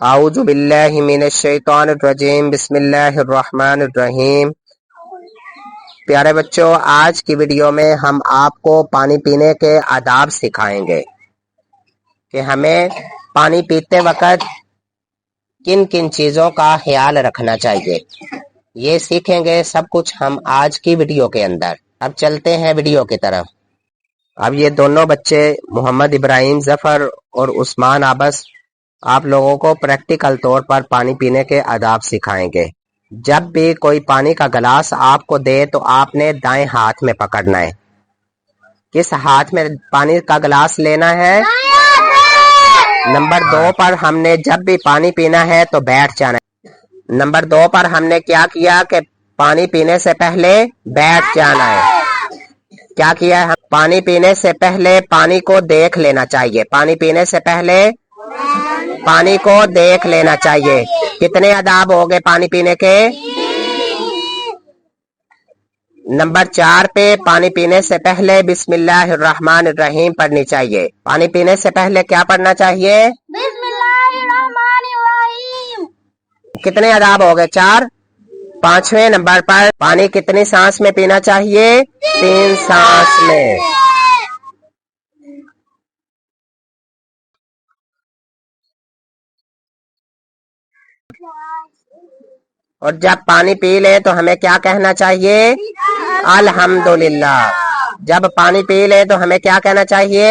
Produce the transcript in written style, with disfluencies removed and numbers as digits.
اعوذ باللہ من الشیطان الرجیم بسم اللہ الرحمن الرحیم۔ پیارے بچوں، آج کی ویڈیو میں ہم آپ کو پانی پینے کے آداب سکھائیں گے کہ ہمیں پانی پیتے وقت کن کن چیزوں کا خیال رکھنا چاہیے۔ یہ سیکھیں گے سب کچھ ہم آج کی ویڈیو کے اندر۔ اب چلتے ہیں ویڈیو کی طرف۔ اب یہ دونوں بچے محمد ابراہیم ظفر اور عثمان عباس آپ لوگوں کو پریکٹیکل طور پر پانی پینے کے آداب سکھائیں گے۔ جب بھی کوئی پانی کا گلاس آپ کو دے تو آپ نے دائیں ہاتھ میں پکڑنا ہے۔ کس ہاتھ میں پانی کا گلاس لینا ہے؟ نمبر 2 پر ہم نے جب بھی پانی پینا ہے تو بیٹھ جانا ہے۔ نمبر 2 پر ہم نے کیا کیا کہ پانی پینے سے پہلے بیٹھ جانا ہے۔ کیا کیا ہے؟ پانی پینے سے پہلے پانی کو دیکھ لینا چاہیے۔ پانی پینے سے پہلے پانی کو دیکھ لینا چاہیے۔ کتنے آداب ہو گئے پانی پینے کے؟ نمبر 4 پہ پانی پینے سے پہلے بسم اللہ الرحمن الرحیم پڑھنی چاہیے۔ پانی پینے سے پہلے کیا پڑھنا چاہیے؟ بسم اللہ الرحمن الرحیم۔ کتنے آداب ہو گئے؟ 4۔ 5ویں نمبر پر پانی کتنی سانس میں پینا چاہیے؟ 3 سانس میں۔ اور جب پانی پی لے تو ہمیں کیا کہنا چاہیے؟ الحمدللہ۔ جب پانی پی لے تو ہمیں کیا کہنا چاہیے؟